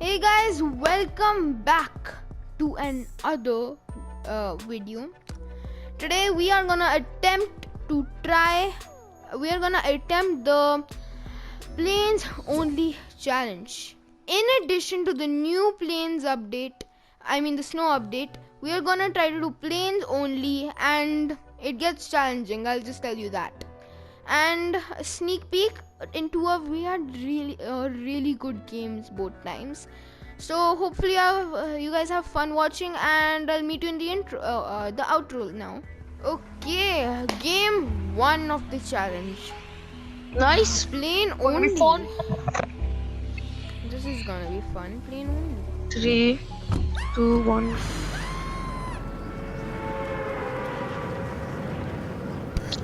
Hey guys, welcome back to another video. Today we are gonna attempt the planes only challenge. In addition to the new planes update, the snow update, we are gonna try to do planes only, and it gets challenging. I'll just tell you that. And a sneak peek into we had really good games both times. So hopefully you guys have fun watching, and I'll meet you in the the outro now. Okay, game 1 of the challenge. Nice. Plane Gonna only. be fun. This is gonna be fun. Plane only. 3, 2, 1.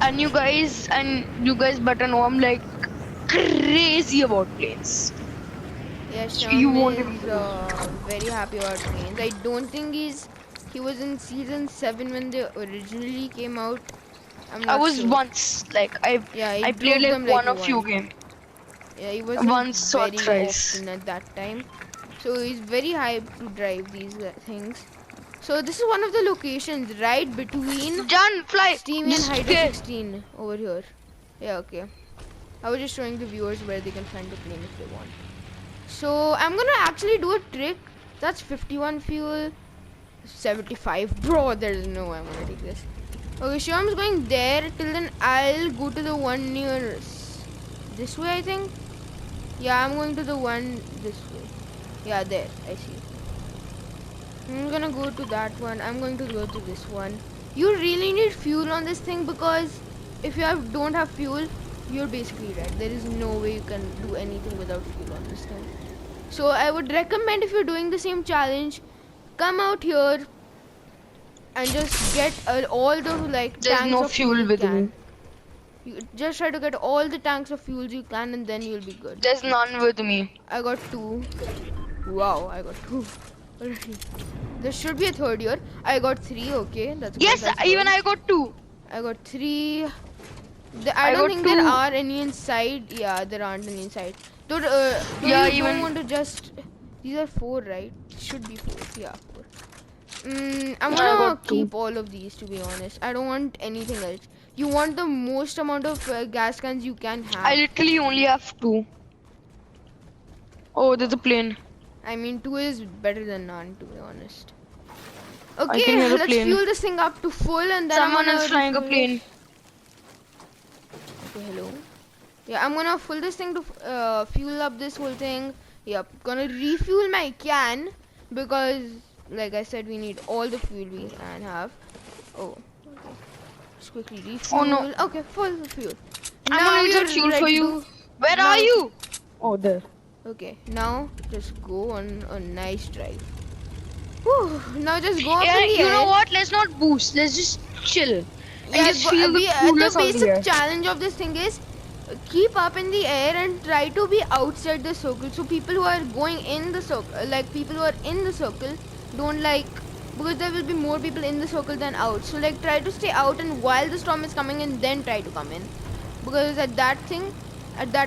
And you guys better know I'm like crazy about planes. Yeah, You Shyam won't is even very happy about planes. I don't think he was in season 7 when they originally came out. I'm I not was sure. once like He I played broke like them one like or few one. games. Yeah, he wasn't Once or very thrice. often at that time. So he's very hyped to drive these things. So this is one of the locations right between Jan, fly. Steamy and Just Hydra get. 16 over here. Yeah, okay. I was just showing the viewers where they can find the plane if they want. So I'm gonna actually do a trick. That's 51 fuel, 75. Bro, there's no way I'm gonna take this. Okay, Shyam's going there. Till then, I'll go to the one near this way, I think. Yeah, I'm going to the one this way. Yeah, there. I see. I'm gonna go to that one. I'm going to go to this one. You really need fuel on this thing, because if you don't have fuel, you're basically dead. There is no way you can do anything without fuel on this thing. So I would recommend, if you're doing the same challenge, come out here and just get all the There's tanks no of fuel you with can. me. You just try to get all the tanks of fuels you can, and then you'll be good. There's none with me. I got 2. Wow, I got 2. Already. There should be a third here. I got 3. Okay, that's good. Yes, That's even good. I got 2. I got 3. I I don't got think 2. there are any inside. Yeah, there aren't any inside. So, Yeah, you even don't want to just. These are 4, right? Should be 4. Yeah, 4. I'm I gonna got 2. keep all of these, to be honest. I don't want anything else. You want the most amount of gas cans you can have. I literally only have 2. Oh, there's a plane. 2 is better than none, to be honest. I can Okay, hear a let's plane. fuel this thing up to full, and then Someone I'm is gonna flying a refuel plane. it. Okay, hello. Yeah, I'm gonna fill this thing to fuel up this whole thing. Yep, gonna refuel my can, because, like I said, we need all the fuel we can have. Oh, okay. Just quickly refuel. Oh, no. Okay, full fuel. I'm Now gonna we get are fuel for ready you. to- Where now- are you? Oh, there. Okay, now just go on a nice drive. Whew, now just go up Yeah, in the you air. know what? Let's not boost. Let's just chill. And Yeah, just feel the the coolness of the basic air. challenge of this thing is keep up in the air and try to be outside the circle. So people who are going in the circle, like people who are in the circle, don't because there will be more people in the circle than out. So try to stay out, and while the storm is coming in, then try to come in, because at that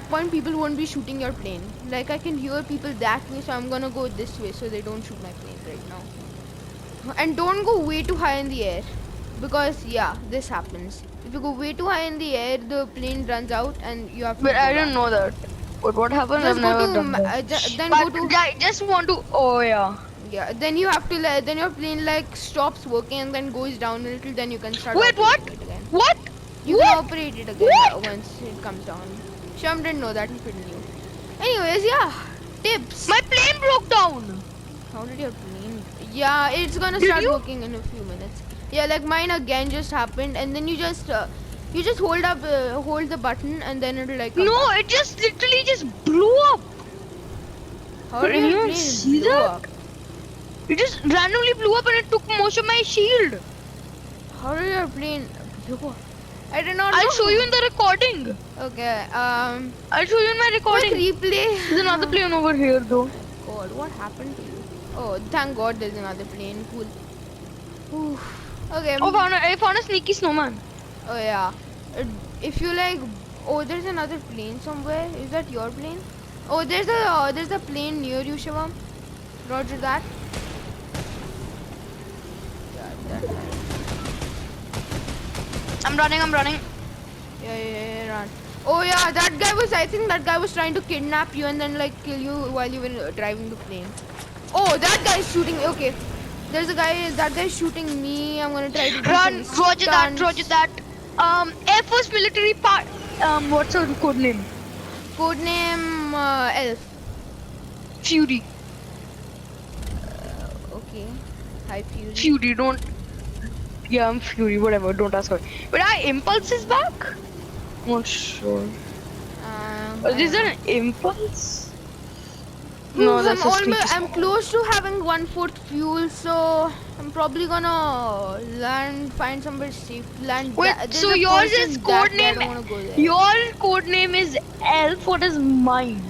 point people won't be shooting your plane. I can hear people that way, so I'm gonna go this way so they don't shoot my plane right now. And don't go way too high in the air, because yeah, this happens. If you go way too high in the air, the plane runs out and you have to But go I back. didn't know that. But what happened? Just I've go never to done that. then But go to I just want to. Oh yeah. yeah. Then you have to then your plane stops working and then goes down a little. Then you can start. Wait, what? operating it again. What? You can operate it again What? once it comes down. Sham didn't know that. He pretty new. Anyways, yeah. Tips. My plane broke down. How did your plane? Yeah, it's gonna Did start you? working in a few minutes. Yeah, like mine again just happened, and then you just hold the button, and then it'll come No, back. it just literally just blew up. How Did did your anyone plane see blow that? up? It just randomly blew up and it took most of my shield. How did your plane blow up? I did not know. I'll show you in the recording. Okay, I'll show you in my quick recording. replay. There's another plane over here though. God, what happened to you? Oh, thank God there's another plane. Cool. Oof. Okay. Oh, I found a sneaky snowman. Oh yeah. If you oh, there's another plane somewhere. Is that your plane? Oh, there's a plane near you, Shivam. Roger that. Yeah, that guy. I'm running. Yeah, run. Oh yeah, that guy was. I think that guy was trying to kidnap you and then like kill you while you were driving the plane. Oh, that guy is shooting. Okay, there's a guy. That guy is shooting me. I'm gonna try to do Run, some roger stunts. that. Air Force military part. What's her code name? Codename Elf. Fury. Okay. Hi Fury. Fury, don't. Yeah, I'm Fury, whatever, don't ask her. But our Impulse is back? Not sure. Is there an Impulse? No, that's a Squeaky. I'm close to having 1/4 fuel, so I'm probably gonna find somewhere safe. Wait, so yours is codename. Your codename is Elf. What is mine?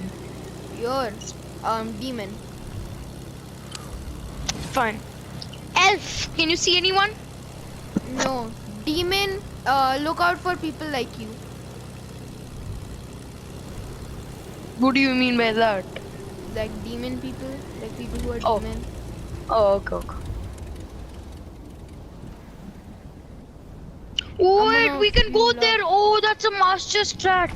Yours, Demon. Fine. Elf. Can you see anyone? No, Demon. Look out for people like you. What do you mean by that? Like demon people, like people who are Oh. demon. Oh, okay. Wait, we can go there. Oh, that's a master strat.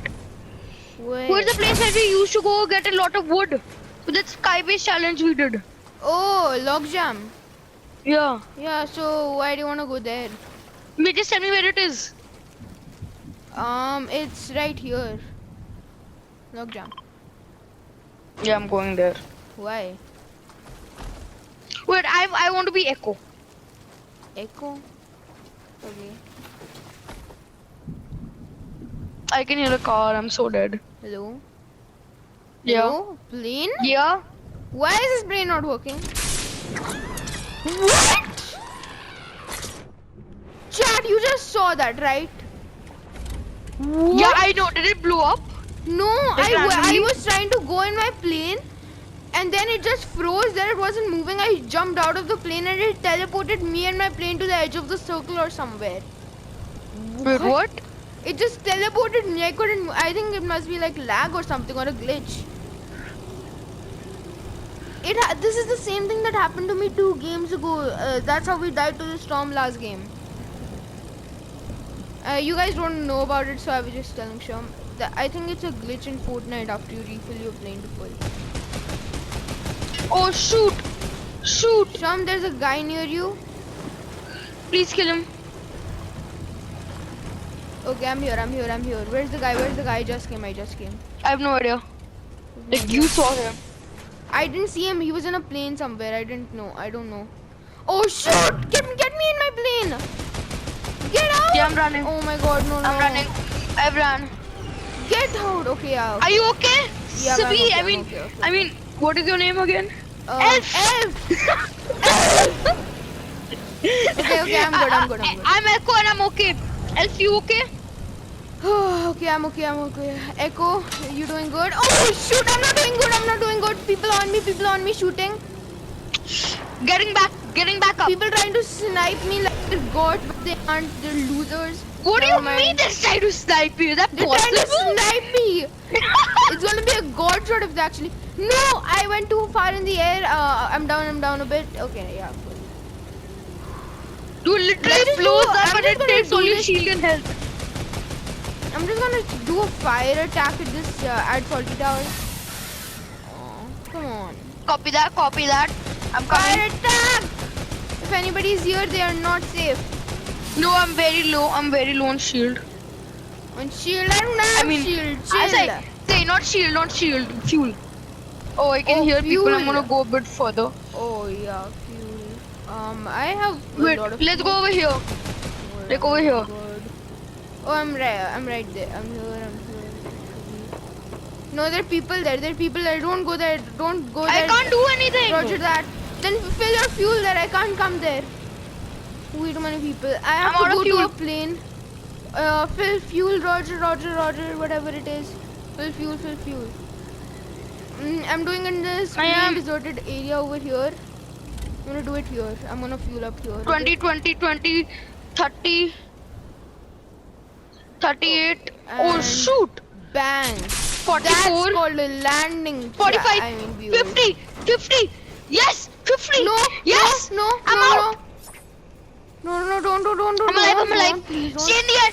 Where's the place where we used to go get a lot of wood? With that skybase challenge we did. Oh, logjam. Yeah. Yeah. So why do you wanna go there? Just tell me where it is. It's right here. Logjam. Yeah, I'm going there. Why? Wait, I want to be Echo. Echo. Okay. I can hear a car. I'm so dead. Hello. Yeah. Hello? Plane? Yeah. Why is this plane not working? What? Chad, you just saw that, right? What? Yeah, I know. Did it blow up? No, Like I randomly? was trying to go in my plane and then it just froze there. It wasn't moving. I jumped out of the plane and it teleported me and my plane to the edge of the circle or somewhere. Wait, what? It just teleported me. I couldn't. I think it must be like lag or something or a glitch. This is the same thing that happened to me 2 games ago. That's how we died to the storm last game. You guys don't know about it, so I was just telling Sham. I think it's a glitch in Fortnite after you refill your plane to full. Oh, shoot. Shoot. Sham, there's a guy near you. Please kill him. Okay, I'm here. Where's the guy? I just came. I have no idea. Like, you saw him. I didn't see him. He was in a plane somewhere. I don't know. Oh shoot! Get me in my plane! Get out! Yeah, I'm running. Oh my god, no. I'm running. I've run. Get out! Okay, yeah. Are you okay? Yeah, I'm Sabi, okay, I mean, what is your name again? Elf! Okay, I'm good. I'm Echo and I'm okay. Elf, you okay? Okay, I'm okay. Echo, you doing good? Oh shoot, I'm not doing good. People on me shooting. Getting back up. People trying to snipe me like they're gods, but they aren't. They're losers. What do Never you mind. mean they're trying to snipe you? Is that They're trying to possible? snipe me. It's gonna be a god shot if they actually. No, I went too far in the air. I'm down a bit. Okay, yeah. Cool. Dude, literally blows up I'm and just it gonna takes do only this. shield and health. I'm just gonna do a fire attack at this at Salty Tower. Oh, come on. Copy that. I'm Fire coming. attack! If anybody's here, they are not safe. No, I'm very low on shield. On shield, I don't have shield. I Chill. say not shield, fuel. Oh, I can hear people. I'm fuel. gonna go a bit further. Oh yeah, fuel. I have Wait, a lot of let's fuel. go over here. Like over here. God. Oh, I'm right there. I'm here. No, there are people there. Don't go there. I can't do anything. Roger that. Then fill your fuel there. I can't come there. Way too many people. I have I'm out to of go fuel. to a plane. Fill fuel, Roger, whatever it is. Fill fuel. I'm doing in this green deserted area over here. I'm gonna do it here. I'm gonna fuel up here. 20, 30, 38. Oh And shoot. Bang. 44. That's called a landing. 45. I mean, viewers. 50. Yes! 50! No, Yes! no, I'm no, out! no, don't, I'm alive, I'm alive! don't, please Stay don't. in the air!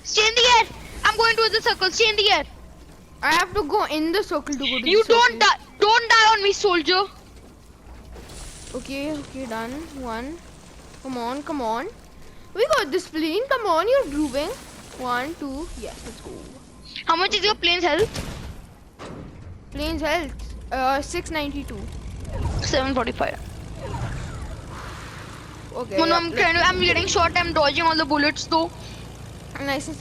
Stay in the air! I'm going towards the circle, stay in the air! I have to go in the circle to go to the You circle. don't die! Don't die on me, soldier! Okay, done. One. Come on. We got this plane. Come on, you're grooving. 1, 2. Yes, let's go. How much is your plane's health? Plane's health. 692. 745. Okay. No, yeah, I'm getting shot, I'm dodging all the bullets though. Nice. So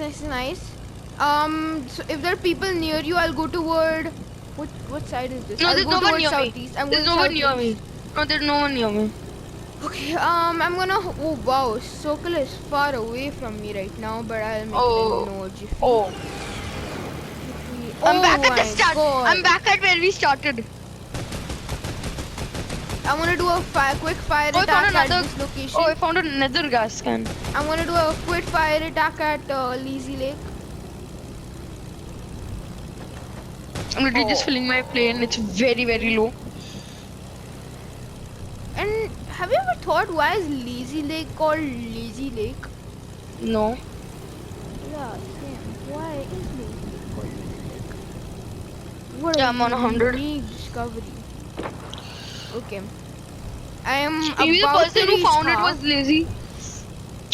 if there are people near you, I'll go toward. What side is this? No, I'll there's go no one towards near me. southeast. I'm There's going no one near southeast. me. No, there's no one near me. Okay. I'm gonna. Oh wow, circle is far away from me right now, but I'll make Oh. it in no jiffy. Oh. I'm back at the start. God. I'm back at where we started. I'm gonna do a quick fire Oh, I found attack at another. this location. Oh, I found another gas can. I'm gonna do a quick fire attack at Lazy Lake. I'm literally just filling my plane. It's very, very low. And have you ever thought why is Lazy Lake called Lazy Lake? No. Yeah, same. Why is Lazy Lake called Lazy Lake? What Yeah, a I'm on 100. unique discovery. Okay. I am Maybe the about person to who reach found it half. was lazy.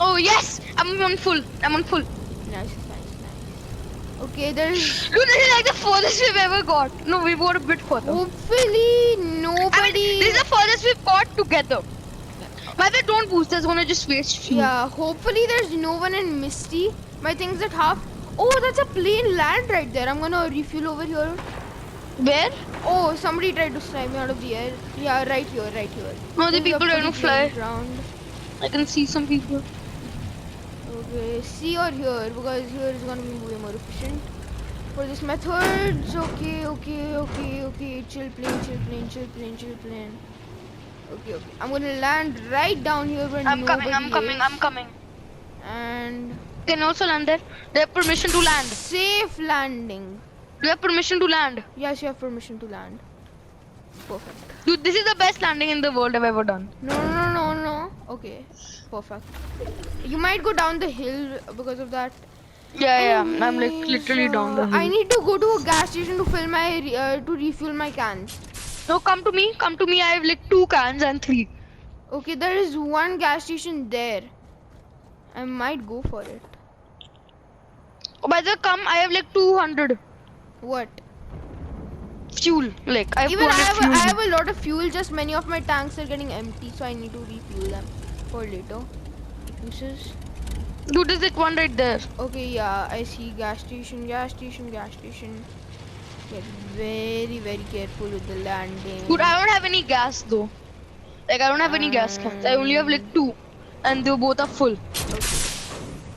Oh yes, I'm on full. Nice. Okay, there's Dude, this is like the furthest we've ever got. No, we've got a bit further. hopefully I mean, nobody. this is the furthest we've got together. By the way, don't boost. That's gonna just waste fuel. Yeah, hopefully there's no one in Misty. My thing's at half. Oh, that's a plane land right there. I'm gonna refuel over here. Where? Oh, somebody tried to snipe me out of the air. Yeah, right here. No, the This is a people trying to pretty fly. plain ground. I can see some people. Okay, sea or here because here is gonna be way more efficient for this methods. Okay. Chill plane. Okay. I'm gonna land right down here where I'm nobody coming. is. And Can also land there. They have permission to land. safe landing. Do you have permission to land? Yes, you have permission to land. Perfect. Dude, this is the best landing in the world I've ever done. No. Okay, perfect. You might go down the hill because of that. Yeah. I'm like Anyways, literally down the hill. I need to go to a gas station to fill my to refuel my cans. No, come to me. I have like 2 cans and 3. Okay, there is one gas station there. I might go for it. Oh, by the way, come. I have like 200 What? fuel. Like I have Even 200 fuel. I have a lot of fuel. Just many of my tanks are getting empty, so I need to refuel them for later uses. Dude, there's like one right there. Okay, yeah, I see gas station. Get very careful with the landing. Dude, I don't have any gas though. Like I don't have any gas cans. I only have like 2, and they both are full.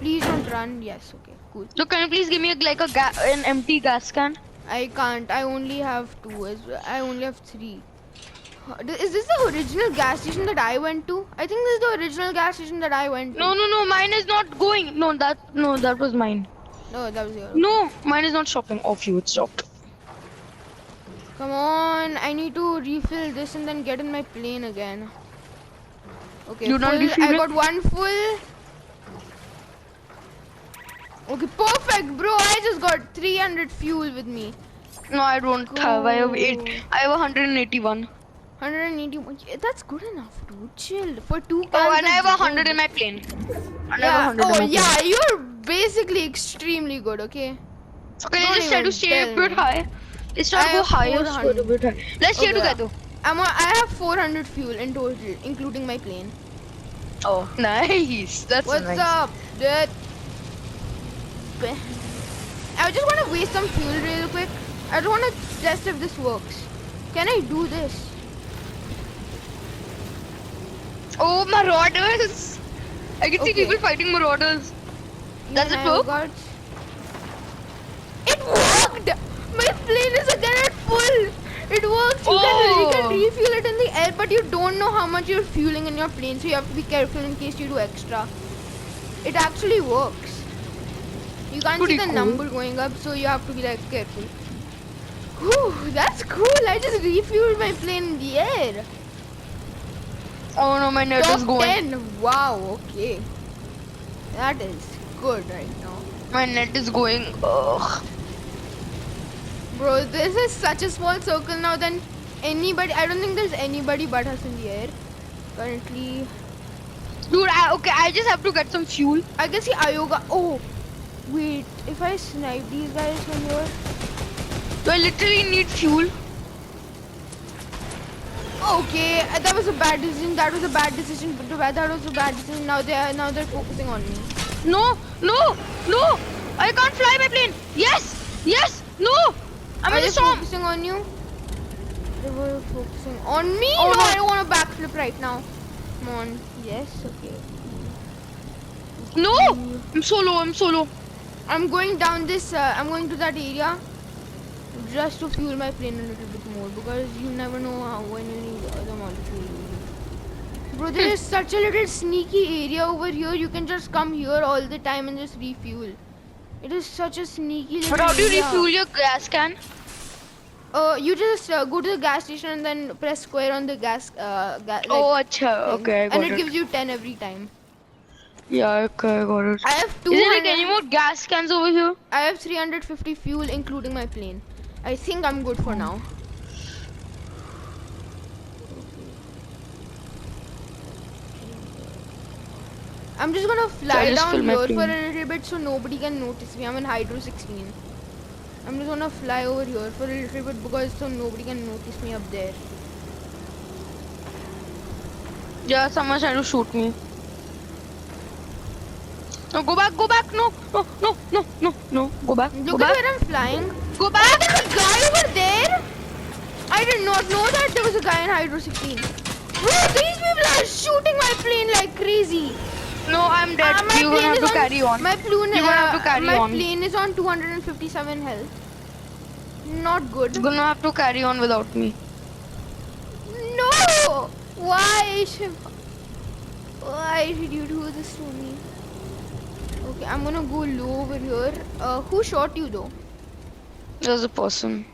Please don't run. Yes, okay, cool. So can you please give me an empty gas can? I can't. I only have 2 as well. I only have 3. Is this the original gas station that I went to? I think this is the original gas station that I went to. No. Mine is not going. No, that was mine. No, that was yours. No, mine is not stopping. Off you, it's stopped. Come on, I need to refill this and then get in my plane again. Okay, You don't full. refill I it? got 1 full. Okay, perfect, bro. I just got 300 fuel with me. No, I don't have. I have 8. Cool. I have 181. 181. Yeah, that's good enough, dude. Chill. For 2 cans. Oh, and I have that's 100 good. in my plane. And I Yeah. have 100 in Oh, my plane. yeah. You're basically extremely good. Okay. Okay, Don't let's try even to stay a tell bit me. high. Let's try I to go have higher. 400. A bit high. Let's stay Okay. together. I have 400 fuel in total, including my plane. Oh, nice. That's What's nice. up, dude? I just want to waste some fuel real quick. I just want to test if this works. Can I do this? Oh, marauders! I can see Okay. people fighting marauders. Does it Then I work? got- It worked! My plane is again at full! It works! You can Oh. refuel it in the air, but you don't know how much you're fueling in your plane, so you have to be careful in case you do extra. It actually works. You can't Pretty see the cool. number going up, so you have to be like careful. Whew, that's cool! I just refueled my plane in the air. Oh no, my net is Top going. 10. Wow. Okay. That is good right now. My net is going. Ugh. Bro, this is such a small circle now. Then anybody, I don't think there's anybody but us in the air currently. Dude, okay, I just have to get some fuel. I can see Ayoga. Oh, wait. If I snipe these guys from here. So I literally need fuel. Okay, that was a bad decision. That was a bad decision. That was a bad decision. Now they're focusing on me. No, no, no! I can't fly my plane. Yes, yes, no! I'm Are in they the storm. focusing on you? They were focusing on me. Oh, no, no. I don't want to backflip right now. Come on. Yes. Okay. No! I'm solo. I'm solo. I'm going down this. I'm going to that area just to fuel my plane a little bit more because you never know when you need the molecule. Bro, there is such a little sneaky area over here. You can just come here all the time and just refuel. It is such a sneaky little But how do you area. refuel your gas can? You just go to the gas station and then press square on the gas. Oh, acha. Thing. Okay, I got And it. it gives you 10 every time. Yeah, okay, I got it. I have Is there like any 200. more gas cans over here? I have 350 fuel including my plane. I think I'm good for now. I'm just gonna fly just down fill my here for plane. a little bit so nobody can notice me. I'm in Hydro 16. I'm just gonna fly over here for a little bit because so nobody can notice me up there. Yeah, someone's trying to shoot me. No, go back, go back. No, no, no, no, no, no. Go back, Look go at back. where I'm flying. Go back. There's a guy over there. I did not know that there was a guy in Hydro 16. Bro, these people are shooting my plane like crazy. No, I'm dead. My You're gonna plane have is to carry on. My plane, You're gonna have to carry my on. plane is on 257 health. Not good. You're gonna have to carry on without me. No! Why did you do this to me? Okay, I'm gonna go low over here. Who shot you though? There's a person.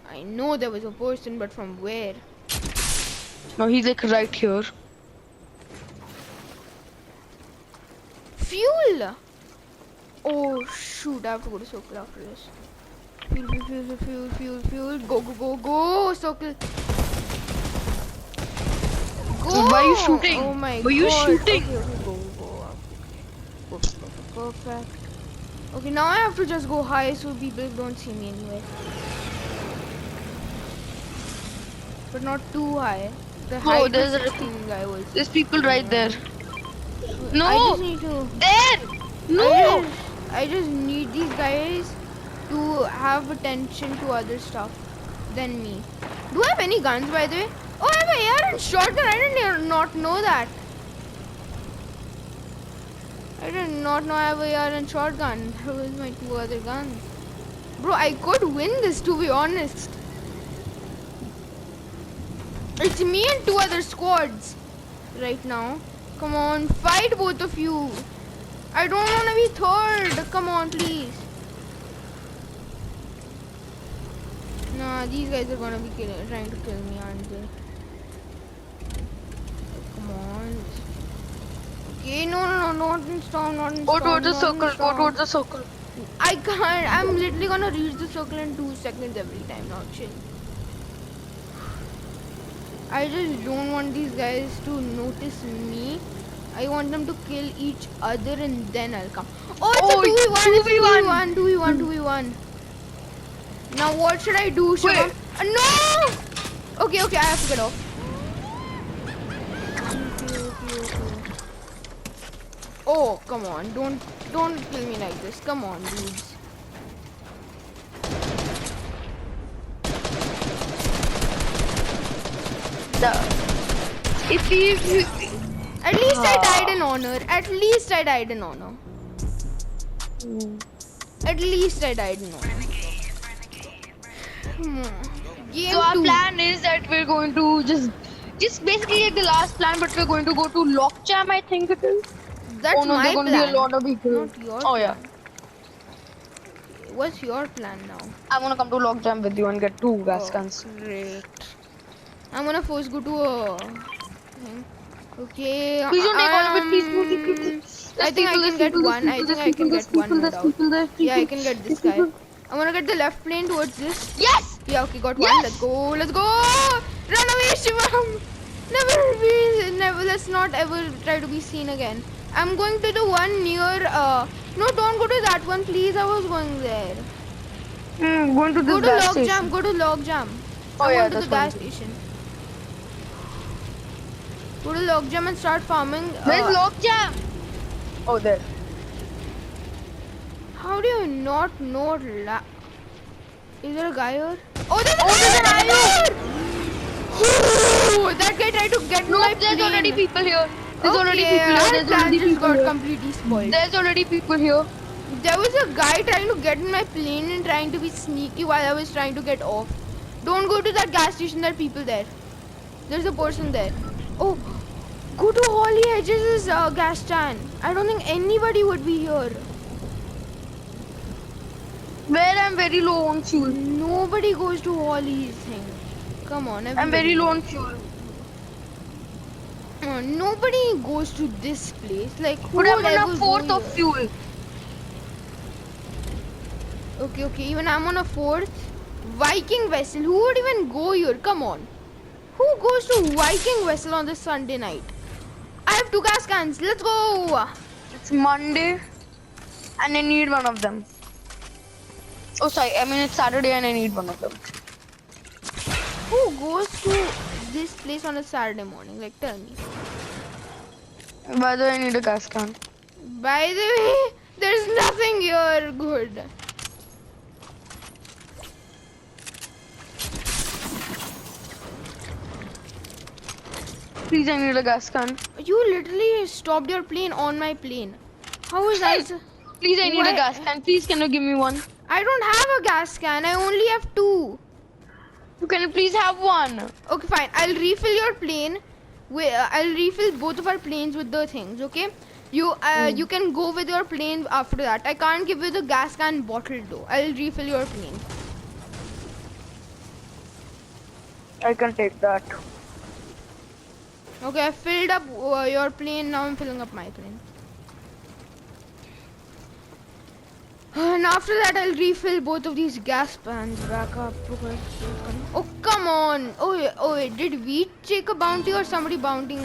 I know there was a person, but from where? No, he's like right here. Fuel! Oh shoot, I have to go to circle after this. Fuel. Go, circle. Go! Why are you shooting? Oh my god. Why are you shooting? Okay, go. Perfect. Okay, now I have to just go high so people don't see me anyway. But not too high. The high there's a guy was. There's people right there. No! I just need to. There! No! I just need these guys to have attention to other stuff than me. Do I have any guns by the way? Oh, I have an AR and shotgun. I did not know that. I did not know I have an AR and shotgun. That was my two other guns. Bro, I could win this to be honest. It's me and two other squads right now. Come on, fight both of you. I don't want to be third. Come on, please. Nah, these guys are gonna be trying to kill me, aren't they? Come on. Okay, no, not in storm, not in Go storm. towards the not in circle, go storm. towards the circle. I can't. I'm literally gonna reach the circle in 2 seconds every time. Now chill. I just don't want these guys to notice me. I want them to kill each other and then I'll come. Oh, it's a 2v1. 2v1. Now what should I do, Shivam? No! Okay, I have to get off. Okay. Oh, come on. Don't kill me like this. Come on, dudes. If you At least I died in honor. At least I died in honor. Game So our 2. plan is that we're going to just basically like the last plan, but we're going to go to Lockjam, I think it is. That's oh no, my there's going to plan. be a lot of people. Not your Oh yeah. What's your plan now? I'm gonna come to Lockjam with you and get 2 gas cans. Great. I'm gonna first go to Okay. Please don't take all of it. Please don't take it. I think I can get one. I think I can get one, no doubt. Yeah, I can get this guy. I'm gonna get the left plane towards this. Yes! Yeah, okay, got one. Yes! Let's go. Let's go. Run away, Shivam. Never. Let's not ever try to be seen again. I'm going to the one near. No, don't go to that one, please. I was going there. Going to this Go to gas log station. jam. Go to log jam. Oh, I'm yeah, going to that's the gas fine. station. Go to log jam and start farming. Where's log jam? Oh, there. How do you not know? Is there a guy here? Oh, there's a guy here! Ooh, that guy tried to get No, my there's plane. already people here. There's already Okay, people here. our There's plan already just people got here. completely spoiled. There's already people here. There was a guy trying to get in my plane and trying to be sneaky while I was trying to get off. Don't go to that gas station. There are people there. There's a person there. Oh, go to Holly Hedges' gas stand. I don't think anybody would be here. Where I'm very low on fuel. Nobody goes to Holly's thing. Come on, I'm very everybody. low on fuel. Nobody goes to this place. Like, who But I'm would on ever a go fourth of here? fuel. Okay. Even I'm on a fourth. Viking vessel. Who would even go here? Come on. Who goes to Viking vessel on this Sunday night? I have 2 gas cans. Let's go. It's Monday and I need one of them. Oh, sorry. I mean, it's Saturday and I need one of them. Who goes to this place on a Saturday morning? Like, tell me. By the way, I need a gas can. By the way, there's nothing here good. Please, I need a gas can. You literally stopped your plane on my plane. How is that? Please, I need Why- a gas can. Please, can you give me one? I don't have a gas can. I only have 2. Can you please have one? Okay, fine. I'll refill your plane. I'll refill both of our planes with the things. Okay. You can go with your plane after that. I can't give you the gas can bottle though. I'll refill your plane. I can take that. Okay, I filled up your plane. Now I'm filling up my plane. And after that, I'll refill both of these gas pans back up. Oh, come on. Oh, wait. Did we take a bounty or somebody bounting?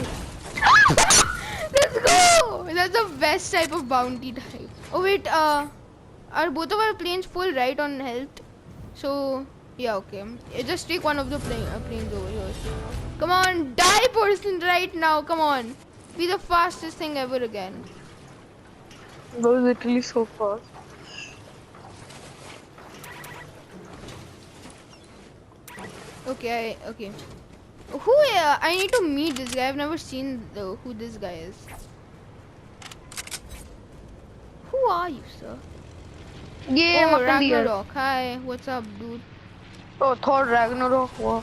Let's go. That's the best type of bounty type. Oh, wait. Are both of our planes full, right, on health? So, yeah, okay. Just take one of the planes over here. Come on. Die, person, right now. Come on. Be the fastest thing ever again. That was literally so fast. Okay. Who? I need to meet this guy. I've never seen who this guy is. Who are you, sir? Yeah, Oh, I'm here. Ragnarok. Hi. What's up, dude? Oh, Thor Ragnarok. Wow.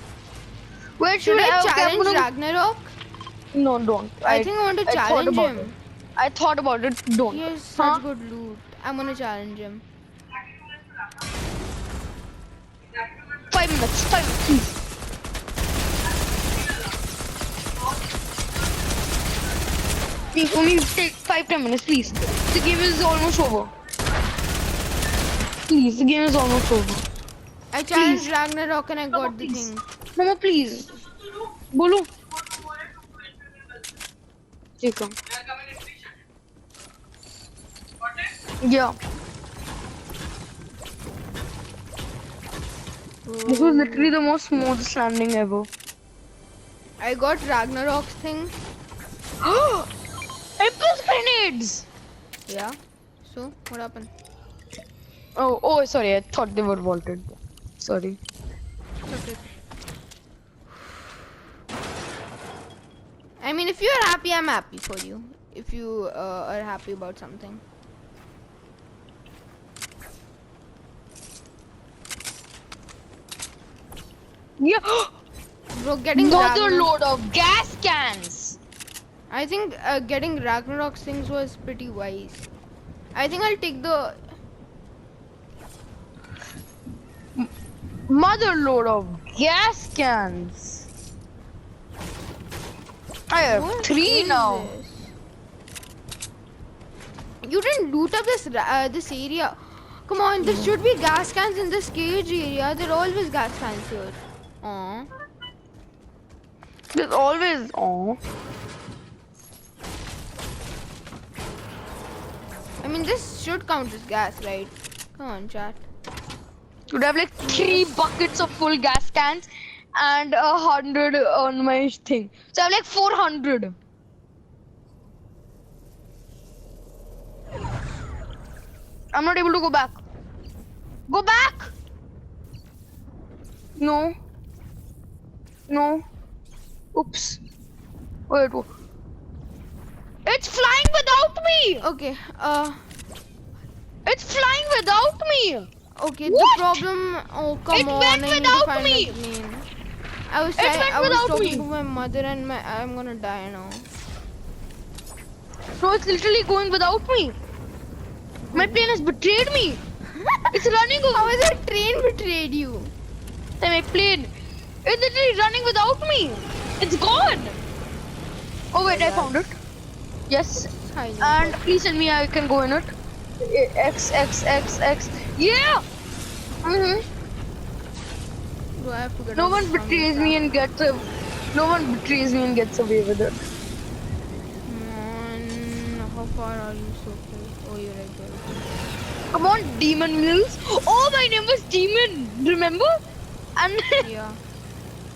Where Should I okay, I'm challenge gonna- Ragnarok? No, don't. I think I want to I thought challenge about him. it. I thought about it. Don't. He has such good loot. I'm gonna challenge him. 5 minutes, please. Please, only take 5-10 minutes, please. The game is almost over. Please, the game is almost over. I challenged Please. Ragnarok and I got the Please. thing. Mama, please. Bolo. Take him. Yeah. This was literally the most smoothest landing ever. I got Ragnarok's thing. Impulse grenades! Yeah. So, what happened? Oh, sorry. I thought they were vaulted. Sorry. Okay. I mean, if you're happy, I'm happy for you. If you are happy about something. Yeah. Bro, getting Another Ragnarok. load of gas cans. I think getting Ragnarok's things was pretty wise. I think I'll take the. Mother load of gas cans. I have What 3 is now. this? You didn't loot up this area. Come on, there should be gas cans in this cage area. There are always gas cans here. Aww. There's always. Oh. I mean, this should count as gas, right? Come on, chat. You'd have like 3 buckets of full gas cans and 100 on my thing. So I have like 400. I'm not able to go back. Go back! No. No. Oops. Wait. It's flying without me! Okay, It's flying without me! okay, What? the problem. Oh, come It on. went I need to without find me. my plane. I was It went without talking me. to my mother and I'm gonna die now. No, it's literally going without me. My plane has betrayed me. It's running over. How is a train betrayed you? My plane. It's literally running without me. It's gone. Oh wait, I found it. Yes. Hi. And please tell me I can go in it. X. Yeah. Do I have to get No on one this betrays me and gets a. No one betrays me and gets away with it. Come on. How far are you so close? Oh, you're right there. Come on, Demon Wheels. Oh, my name was Demon. Remember? And Yeah.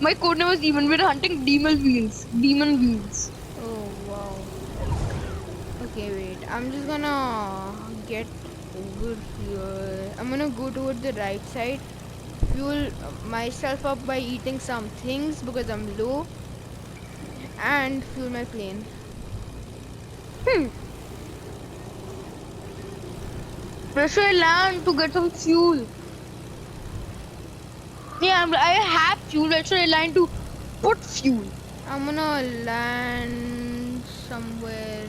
my code name was Demon. We're hunting Demon Wheels. Demon Wheels. Oh, wow. Okay, wait. I'm just gonna get over here. I'm gonna go toward the right side. Fuel myself up by eating some things because I'm low. And fuel my plane. Where should I land to get some fuel? Yeah, I have fuel. Where should I land to put fuel? I'm gonna land somewhere.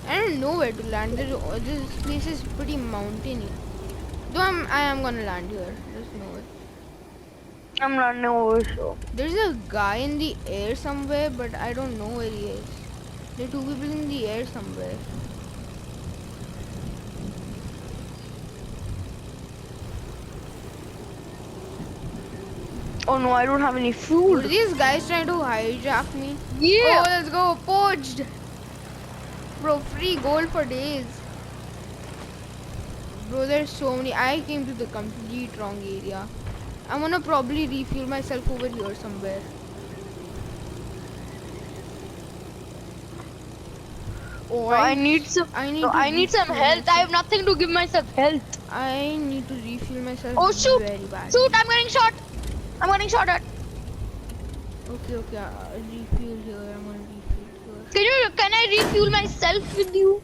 I don't know where to land. This place is pretty mountainy. Though I am gonna land here. Just know it. I'm landing over here. There's a guy in the air somewhere, but I don't know where he is. There are 2 people in the air somewhere. Oh no, I don't have any Are food. these guys trying to hijack me? Yeah. Oh, let's go. Poached. Bro, free gold for days. Bro, there's so many. I came to the complete wrong area. I'm gonna probably refuel myself over here somewhere. Oh, No, I need some. I need No, to I need some refuel health. I have myself. nothing to give myself health. I need to refuel myself. Oh shoot! Very bad. Shoot! I'm getting shot. I'm getting shot at. Okay, refuel here. I'm gonna refuel here. Can I refuel myself with you?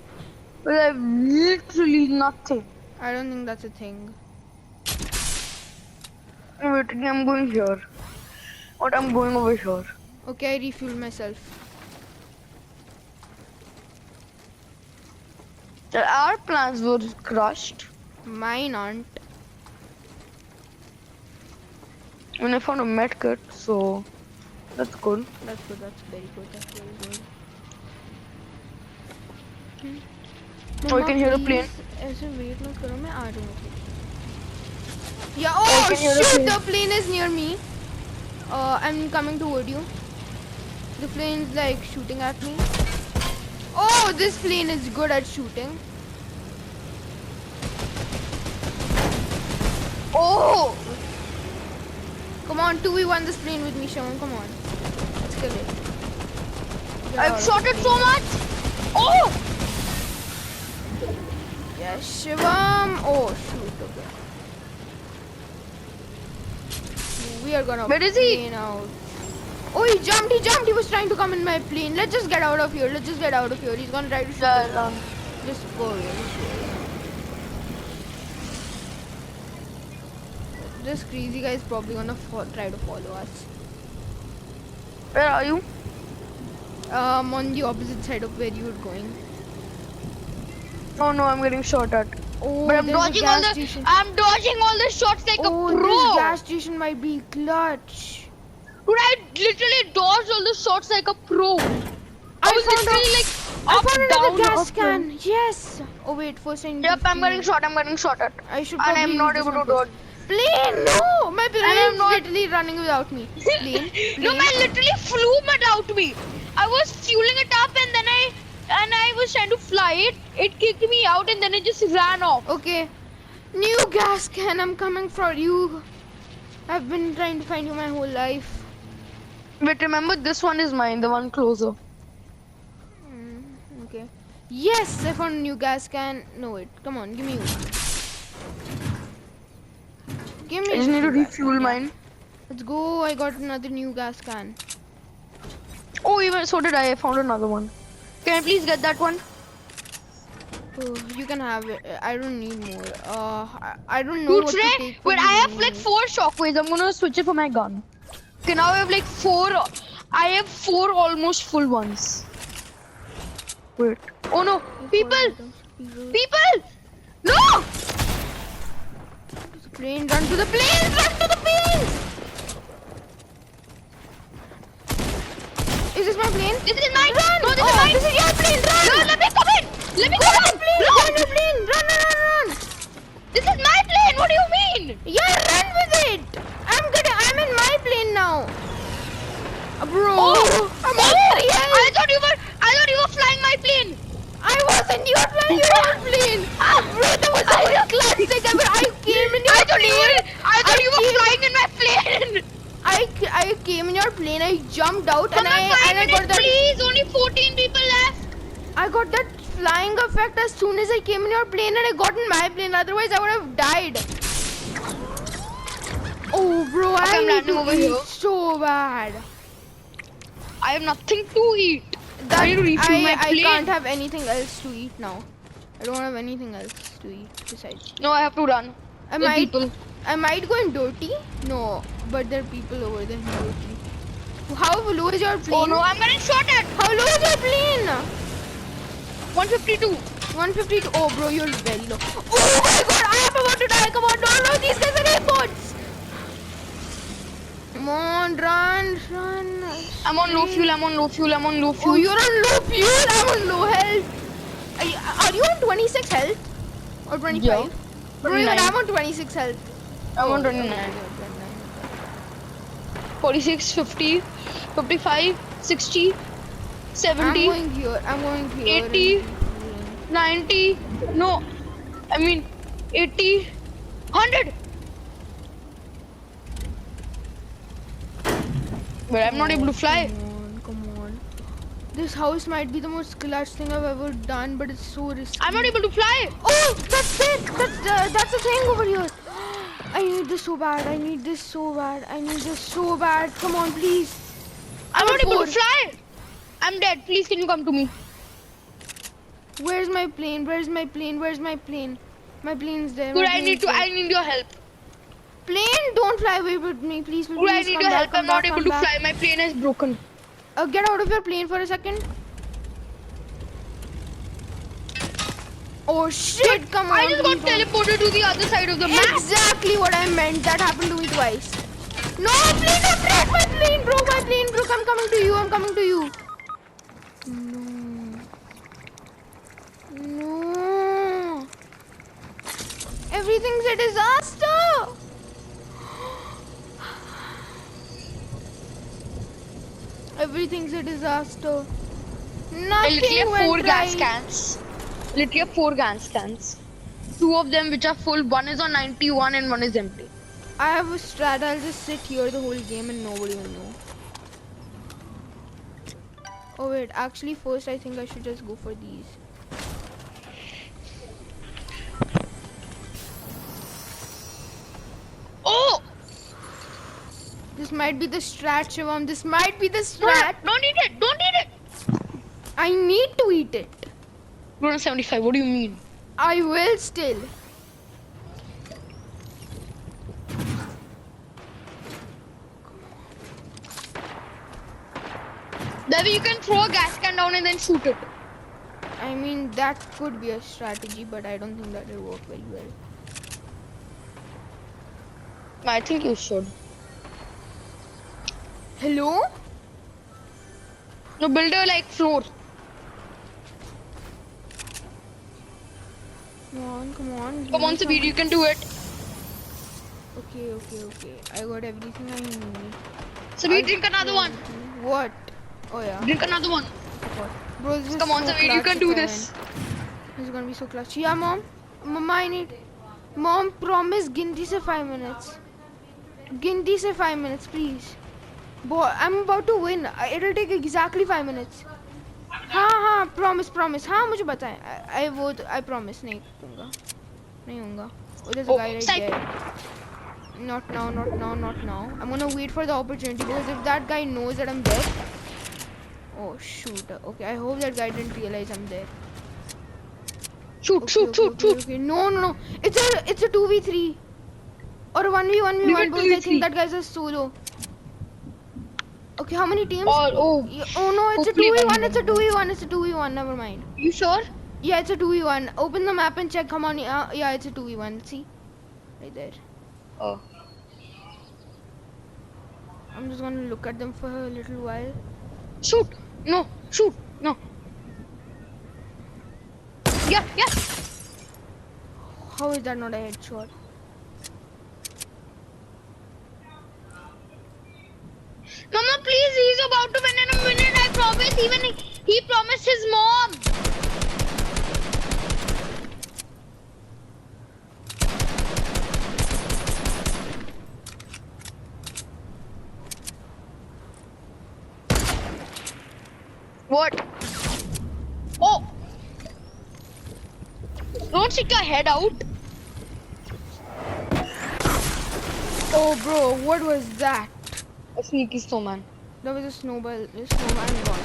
Well, I have literally nothing. I don't think that's a thing. Wait, I'm going here. What? I'm going over here. Okay, I refueled myself. Our plans were crushed. Mine aren't. And I found a med kit, so that's good. That's good. That's very good. That's very good. Oh, you can hear a plane. ऐसे wait मत करो मैं आ रही हूँ. Yeah. I Oh can hear a shoot! plane. The plane is near me. I'm coming toward you. The plane's like shooting at me. Oh, this plane is good at shooting. Oh! Come on, 2v1 this plane with me, Shaman. Come on. Let's kill it. Get out I've of shot the it so plane. much! Oh! Yes, Shivam. Oh, shoot. Okay. We are gonna Where is he? plane out. Oh, he jumped. He jumped. He was trying to come in my plane. Let's just get out of here. Let's just get out of here. He's gonna try to shoot us. Just go here. Just go here. This crazy guy is probably gonna try to follow us. Where are you? On the opposite side of where you were going. Oh no, I'm getting shot at. Oh, But I'm there's a dodging all gas the station. I'm dodging all the shots like Oh, a this pro. gas station might be clutch. Dude, I literally dodged all the shots like a pro. was literally like I up, found another down, gas up, can. down. Yes. Oh wait, first I need Yep, to I'm getting fuel. shot. I'm getting shot at. I should And probably I'm use not this able one to first. dodge. Plane, no! My And I'm plane is not. literally running without me. Plane, No, plane. man, literally flew without me. I was fueling it up, and then I was trying to fly it. It kicked me out, and then it just ran off. Okay. New gas can, I'm coming for you. I've been trying to find you my whole life. But remember, this one is mine, the one closer. Okay. Yes, I found a new gas can. No, wait. Come on, give me you. Give me I just need to two gas refuel can, yeah. mine. Let's go. I got another new gas can. Oh, even so did I. I found another one. Can I please get that one? Oh, you can have it. I don't need more. I don't know Dude, what to today, take. but from I the have like menu. 4 shockwaves. I'm gonna switch it for my gun. Okay, now I have like 4. I have 4 almost full ones. Wait. Oh no! People! People! No! Plane, run to the planes! Run to the planes! Is this my plane? This is mine! Run! No, this Oh, is mine! this is your plane! Run! No, let me come in! Let me Go come on in! the plane! Go Run! on your plane! Run, run, run, run! This is my plane! What do you mean? Yeah, run with it! I'm in my plane now! Bro! Oh! I'm Oh! on 3 health. I thought you were flying my plane! I wasn't! You're flying your own plane! Bro, that was the most classic ever! I came in your plane! I thought you were flying in my plane! I came in your plane, I jumped out Come and on, 5 I got minutes, that please! Only 14 people left! I got that flying effect as soon as I came in your plane and I got in my plane, otherwise I would have died. Oh bro, Okay, I I'm need landing to over eat here. so bad. I have nothing to eat. I need to refuel my I plane. can't have anything else to eat now. I don't have anything else to eat besides. No, I have to run. I There are might people. I might go in dirty. No, but there are people over there in dirty. How low is your plane? Oh no, I'm getting shot at! How low is your plane? 152. 152. Oh, bro, you're very low. Oh my god, I am about to die. Come on, no, these guys are airports. Come on, run. I'm on low fuel, I'm on low fuel, I'm on low fuel. Oh, you're on low fuel. I'm on low health. Are you on 26 health? Or 25? Yeah. Bro, even 29. I'm on 26 health. I'm on 29. 46, 50, 55, 60, 70, I'm going here. 80, 90, no, I mean 80, 100. But I'm not able to fly. Come on. This house might be the most clutch thing I've ever done, but it's so risky. I'm not able to fly. Oh, that's it. That's the thing over here. I need this so bad. I need this so bad. Come on, please. I'm not able four. to fly. I'm dead. Please, can you come to me? Where's my plane? My plane's there. Dude, My I need your help. Plane, don't fly away with me, please. Dude, I need your help. I'm not able to fly. My plane is broken. Get out of your plane for a second. Oh shit, come on. I just got please don't. teleported to the other side of the map. Exactly what I meant. That happened to me twice. No, plane, don't break my plane, bro. My plane broke. I'm coming to you. No. Everything's a disaster. Everything's a disaster. I Nothing literally have went 4 gas right. cans. Literally have 4 gas cans. 2 of them which are full. One is on 91 and one is empty. I have a strat. I'll just sit here the whole game and nobody will know. Oh wait, actually first I think I should just go for these. Oh! This might be the strat, Shivam. This might be the strat. Don't eat it! Don't eat it! I need to eat it. We're on 75. What do you mean? I will still. That way you can throw a gas can down and then shoot it. I mean, that could be a strategy, but I don't think that will work very well. I think you should. Hello? No, build a like floor. Come on. Come on, Sabir, you can do it. Okay. I got everything I need. Sabir, drink another one. What? Oh yeah. Drink another one. Bro, this is Come on, so Sabir, you clutch, can do Kevin. this. This is gonna be so clutch. Yeah, mom. Mama, I need. Mom, promise Ginti se 5 minutes. Ginti se 5 minutes, please. Boy, I'm about to win. It'll take exactly 5 minutes. हाँ, promise. हाँ, मुझे बताएं. I promise नहीं होगा. Oh, there's a guy right there. Not now. I'm gonna wait for the opportunity because if that guy knows that I'm dead. Oh shoot. Okay, I hope that guy didn't realize I'm there. Shoot. Okay. No. It's a 2v3 or a 1v1 because I think that guy's a solo. Okay, how many teams? Oh no, it's a 2v1. It's a 2v1. Never mind. You sure? Yeah, it's a 2v1. Open the map and check. Come on. Yeah, it's a 2v1. See? Right there. Oh. I'm just gonna look at them for a little while. Shoot. No. Yeah. How is that not a headshot? Mama, please, he's about to win in a minute. I promise. Even he promised his mom. What? Oh! Don't stick your head out. Oh, bro, what was that? A sneaky snowman. That was a snowman gone.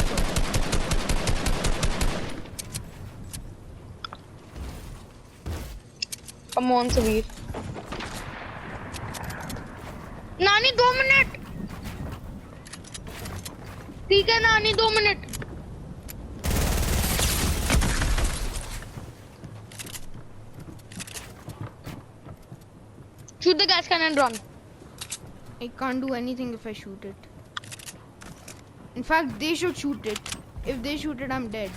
Come on, Sabir. Nani, 2 minutes. ठीक है नानी 2 minute. Shoot the gas can and run. I can't do anything if I shoot it. In fact, they should shoot it. If they shoot it, I'm dead.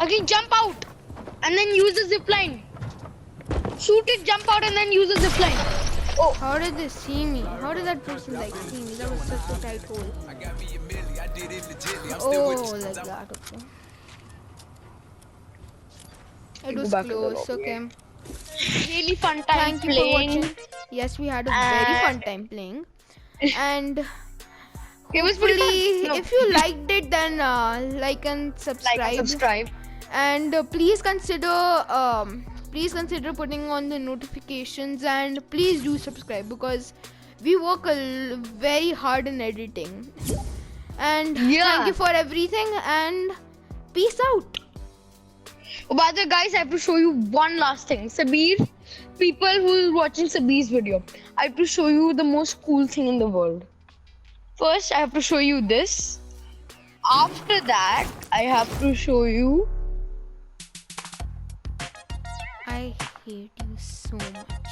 Okay, jump out and then use the zip line. Shoot it, jump out and then use the zip line. Oh. How did they see me? How did that person see me? That was such a tight hole. Oh, like that. Okay. It was close. Okay. Really fun time Thank you for watching. Yes, we had a very fun time playing. And it was pretty fun. No. If you liked it, then like and subscribe. And please consider putting on the notifications, and please do subscribe because we work very hard in editing. And thank you for everything, and peace out. Oh, by the way, guys, I have to show you one last thing. Sabir, people who are watching Sabir's video, I have to show you the most cool thing in the world. First, I have to show you this. After that, I have to show you. I hate you so much.